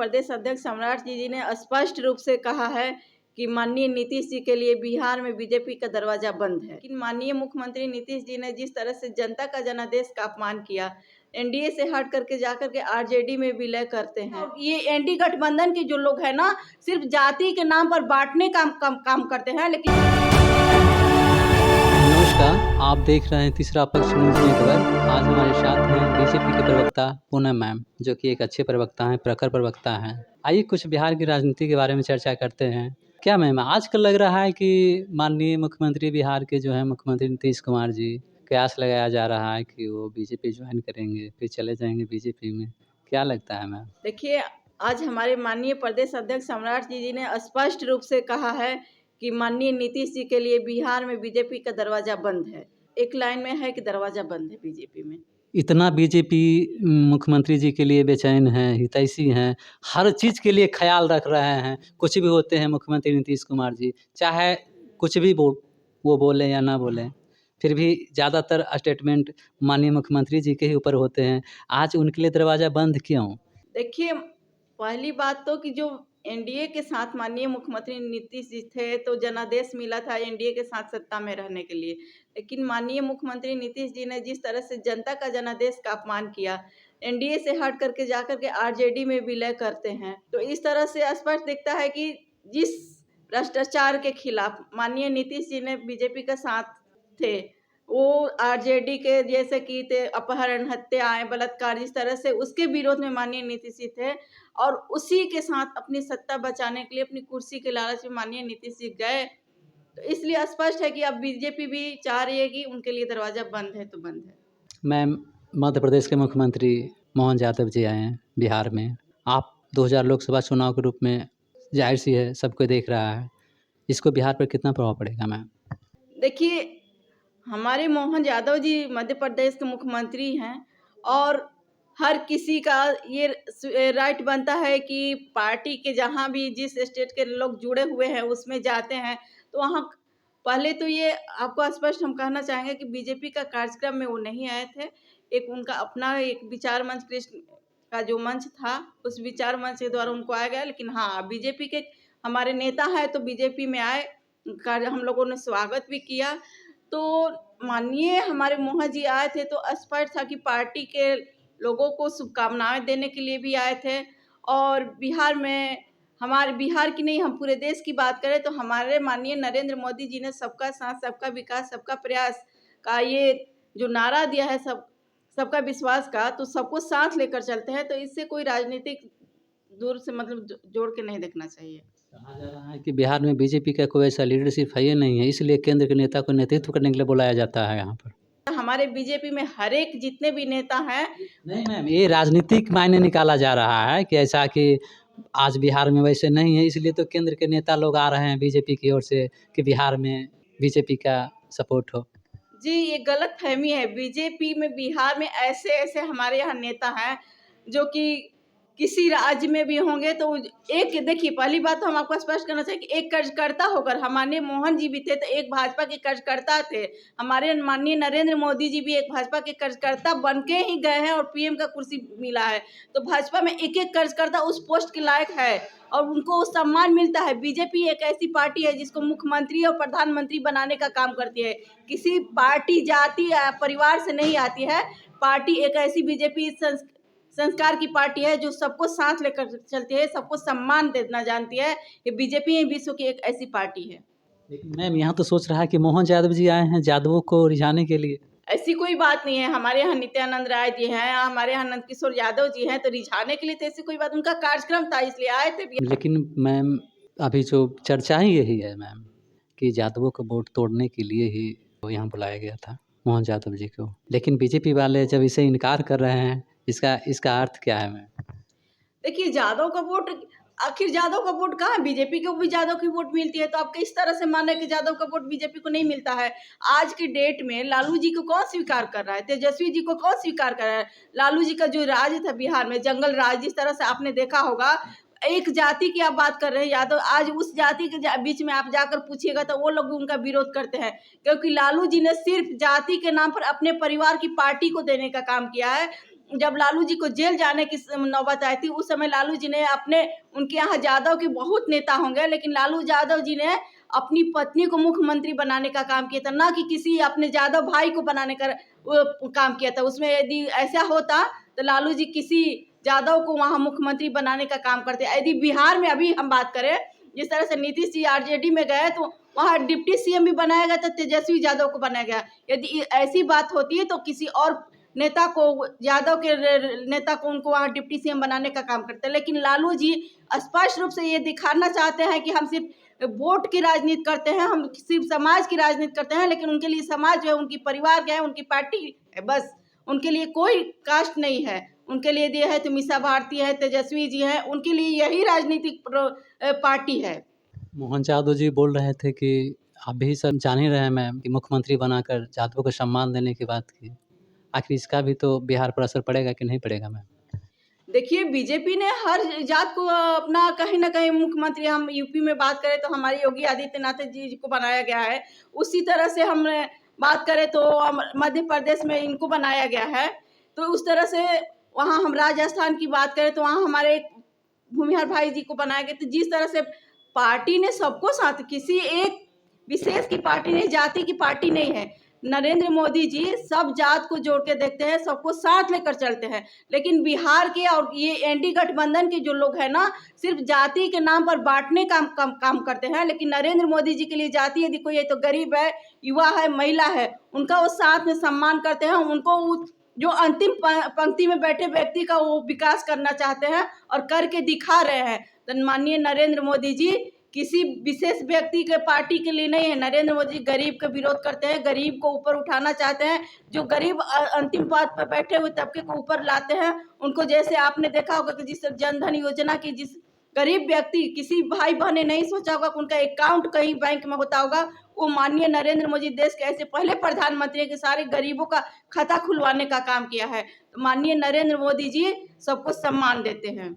प्रदेश अध्यक्ष सम्राट जी ने स्पष्ट रूप से कहा है कि माननीय नीतीश जी के लिए बिहार में बीजेपी का दरवाजा बंद है। लेकिन माननीय मुख्यमंत्री नीतीश जी ने जिस तरह से जनता का जनादेश का अपमान किया, एनडीए से हट करके जाकर के आरजेडी में विलय करते हैं। ये एनडी गठबंधन के जो लोग हैं ना, सिर्फ जाति के नाम पर बांटने का काम करते हैं। लेकिन नमस्कार, आप देख रहे हैं तीसरा पक्ष न्यूज नेटवर्क। आज हमारे साथ हैं बीजेपी के प्रवक्ता पूनम मैम, जो कि एक अच्छे प्रवक्ता हैं, प्रखर प्रवक्ता हैं। आइए कुछ बिहार की राजनीति के बारे में चर्चा करते हैं। क्या मैम, आजकल लग रहा है कि माननीय मुख्यमंत्री बिहार के जो है मुख्यमंत्री नीतीश कुमार जी, कयास लगाया जा रहा है कि वो बीजेपी ज्वाइन करेंगे, फिर चले जाएंगे बीजेपी में। क्या लगता है मैम? देखिए, आज हमारे माननीय प्रदेश अध्यक्ष सम्राट जी ने स्पष्ट रूप से कहा है कि माननीय नीतीश जी के लिए बिहार में बीजेपी का दरवाजा बंद है। एक लाइन में है कि दरवाजा बंद है बीजेपी में। इतना बीजेपी मुख्यमंत्री जी के लिए बेचैन हैं, हितैषी हैं, हर चीज़ के लिए ख्याल रख रहे हैं। कुछ भी होते हैं मुख्यमंत्री नीतीश कुमार जी, चाहे कुछ भी वो बोलें या ना बोलें, फिर भी ज़्यादातर स्टेटमेंट माननीय मुख्यमंत्री जी के ही ऊपर होते हैं। आज उनके लिए दरवाज़ा बंद क्यों? देखिए, पहली बात तो कि जो एनडीए के साथ माननीय मुख्यमंत्री नीतीश जी थे, तो जनादेश मिला था एनडीए के साथ सत्ता में रहने के लिए। लेकिन माननीय मुख्यमंत्री नीतीश जी ने जिस तरह से जनता का जनादेश का अपमान किया, एनडीए से हट करके जाकर के आरजेडी में विलय करते हैं, तो इस तरह से स्पष्ट दिखता है कि जिस भ्रष्टाचार के खिलाफ माननीय नीतीश जी ने बीजेपी का साथ थे, वो आरजेडी के जैसे कि थे अपहरण, हत्याएं, बलात्कार, जिस तरह से उसके विरोध में माननीय नीतीश जी थे, और उसी के साथ अपनी सत्ता बचाने के लिए अपनी कुर्सी के लालच में माननीय नीतीश जी गए। तो इसलिए स्पष्ट है कि अब बीजेपी भी चाह रही है कि उनके लिए दरवाजा बंद है तो बंद है। मैम, मध्य प्रदेश के मुख्यमंत्री मोहन यादव जी आए हैं बिहार में। आप 2000 लोकसभा चुनाव के रूप में जाहिर सी है सबको देख रहा है, इसको बिहार पर कितना प्रभाव पड़ेगा मैम? देखिए, हमारे मोहन यादव जी मध्य प्रदेश के मुख्यमंत्री हैं, और हर किसी का ये राइट बनता है कि पार्टी के जहाँ भी जिस स्टेट के लोग जुड़े हुए हैं उसमें जाते हैं, तो वहाँ पहले तो ये आपको स्पष्ट हम कहना चाहेंगे कि बीजेपी का कार्यक्रम में वो नहीं आए थे। एक उनका अपना एक विचार मंच कृष्ण का जो मंच था, उस विचार मंच के द्वारा उनको आया गया। लेकिन हाँ, बीजेपी के हमारे नेता हैं तो बीजेपी में आए, कार्य हम लोगों ने स्वागत भी किया। तो माननीय हमारे मोहन जी आए थे तो स्पष्ट था कि पार्टी के लोगों को शुभकामनाएं देने के लिए भी आए थे। और बिहार में, हमारे बिहार की नहीं, हम पूरे देश की बात करें तो हमारे माननीय नरेंद्र मोदी जी ने सबका साथ, सबका विकास, सबका प्रयास का ये जो नारा दिया है, सबका विश्वास का, तो सबको साथ लेकर चलते हैं। तो इससे कोई राजनीतिक दूर से मतलब जोड़ के नहीं देखना चाहिए। कहा जा रहा है कि बिहार में बीजेपी का कोई ऐसा लीडरशिप है ही नहीं है, इसलिए केंद्र के नेता को नेतृत्व करने के लिए बुलाया जाता है यहाँ पर। हमारे बीजेपी में हर एक जितने भी नेता हैं, नहीं मैम, ये राजनीतिक मायने निकाला जा रहा है कि ऐसा कि आज बिहार में वैसे नहीं है, इसलिए तो केंद्र के नेता लोग आ रहे हैं बीजेपी की ओर से कि बिहार में बीजेपी का सपोर्ट हो। जी, ये गलतफ़हमी है। बीजेपी में बिहार में ऐसे-ऐसे हमारे यहाँ नेता हैं, जो कि किसी राज्य में भी होंगे तो एक देखिए, पहली बात तो हम आपको स्पष्ट करना चाहिए कि एक कार्यकर्ता होकर हमारे मोहन जी भी थे, तो एक भाजपा के कार्यकर्ता थे। हमारे माननीय नरेंद्र मोदी जी भी एक भाजपा के कार्यकर्ता बन के ही गए हैं और पीएम का कुर्सी मिला है। तो भाजपा में एक-एक कार्यकर्ता उस पोस्ट के लायक है और उनको सम्मान मिलता है। बीजेपी एक ऐसी पार्टी है जिसको मुख्यमंत्री और प्रधानमंत्री बनाने का काम करती है। किसी पार्टी, जाति या परिवार से नहीं आती है। पार्टी एक ऐसी बीजेपी संस्कार की पार्टी है जो सबको साथ लेकर चलती है, सबको सम्मान देना जानती है। ये बीजेपी ही विश्व की एक ऐसी पार्टी है। लेकिन मैम, यहाँ तो सोच रहा है कि मोहन यादव जी आए हैं यादवों को रिझाने के लिए। ऐसी कोई बात नहीं है। हमारे यहाँ नित्यानंद राय जी हैं, हमारे यहाँ नंदकिशोर यादव जी हैं, तो रिझाने के लिए तो ऐसी कोई बात, उनका कार्यक्रम था इसलिए आए थे। लेकिन मैम, अभी जो चर्चा ही यही है मैम कि यादवों को वोट तोड़ने के लिए ही वो यहाँ बुलाया गया था मोहन यादव जी को। लेकिन बीजेपी वाले जब इसे इनकार कर रहे हैं, इसका अर्थ क्या है मैम? देखिए, यादव का वोट, आखिर यादव का वोट कहाँ, बीजेपी को भी यादव की वोट मिलती है, तो आप किस तरह से माने कि यादव का वोट बीजेपी को नहीं मिलता है? आज की डेट में लालू जी को कौन स्वीकार कर रहा है? तेजस्वी जी को कौन स्वीकार कर रहा है? लालू जी का जो राज था बिहार में, जंगल राज, जिस तरह से आपने देखा होगा, एक जाति की आप बात कर रहे हैं यादव, आज उस जाति के बीच में आप जाकर पूछिएगा तो वो लोग भी उनका विरोध करते हैं, क्योंकि लालू जी ने सिर्फ जाति के नाम पर अपने परिवार की पार्टी को देने का काम किया है। जब लालू जी को जेल जाने की नौबत आई थी, उस समय लालू जी ने अपने, उनके यहाँ यादव के बहुत नेता होंगे, लेकिन लालू यादव जी ने अपनी पत्नी को मुख्यमंत्री बनाने का काम किया था, ना कि किसी अपने यादव भाई को बनाने का वो काम किया था। उसमें यदि ऐसा होता तो लालू जी किसी यादव को वहाँ मुख्यमंत्री बनाने का काम करते। यदि बिहार में अभी हम बात करें, जिस तरह से नीतीश जी आरजेडी में गए तो वहाँ डिप्टी सीएम भी बनाया गया था, तेजस्वी यादव को बनाया गया। यदि ऐसी बात होती है तो किसी और नेता को, यादव के नेता को, उनको वहाँ डिप्टी सीएम बनाने का काम करते हैं। लेकिन लालू जी स्पष्ट रूप से ये दिखाना चाहते हैं कि हम सिर्फ वोट की राजनीति करते हैं, हम सिर्फ समाज की राजनीति करते हैं, लेकिन उनके लिए समाज जो है, उनकी परिवार क्या है, उनकी पार्टी है, बस उनके लिए कोई कास्ट नहीं है। उनके लिए दिया है तो मीसा भारती है, तेजस्वी जी हैं, उनके लिए यही राजनीतिक पार्टी है। मोहन यादव जी बोल रहे थे कि आप भी सब जान ही रहे हैं मैम कि मुख्यमंत्री बनाकर यादवों को सम्मान देने की बात की। आखिर इसका भी तो बिहार पर असर पड़ेगा कि नहीं पड़ेगा मैम? देखिए, बीजेपी ने हर जात को अपना कहीं न कहीं मुख्यमंत्री, हम यूपी में बात करें तो हमारे योगी आदित्यनाथ जी को बनाया गया है। उसी तरह से हम बात करें तो मध्य प्रदेश में इनको बनाया गया है। तो उस तरह से वहाँ हम राजस्थान की बात करें तो वहाँ हमारे भूमिहार भाई जी को बनाया गया। तो जिस तरह से पार्टी ने सबको साथ, किसी एक विशेष की पार्टी नहीं, जाति की पार्टी नहीं है। नरेंद्र मोदी जी सब जात को जोड़ के देखते हैं, सबको साथ लेकर चलते हैं। लेकिन बिहार के और ये एनडी गठबंधन के जो लोग हैं ना, सिर्फ जाति के नाम पर बांटने का काम करते हैं। लेकिन नरेंद्र मोदी जी के लिए जाति यदि कोई है तो गरीब है, युवा है, महिला है, उनका वो साथ में सम्मान करते हैं। उनको जो अंतिम पंक्ति में बैठे व्यक्ति का वो विकास करना चाहते हैं और करके दिखा रहे हैं। तो माननीय नरेंद्र मोदी जी किसी विशेष व्यक्ति के पार्टी के लिए नहीं है। नरेंद्र मोदी गरीब का विरोध करते हैं, गरीब को ऊपर उठाना चाहते हैं। जो गरीब अंतिम पद पर बैठे हुए तबके को ऊपर लाते हैं, उनको, जैसे आपने देखा होगा कि जिस जनधन योजना की, जिस गरीब व्यक्ति, किसी भाई बहन ने नहीं सोचा होगा कि उनका अकाउंट कहीं बैंक में होता होगा, वो माननीय नरेंद्र मोदी देश के ऐसे पहले प्रधानमंत्री के सारे गरीबों का खाता खुलवाने का काम किया है। तो माननीय नरेंद्र मोदी जी सबको सम्मान देते हैं।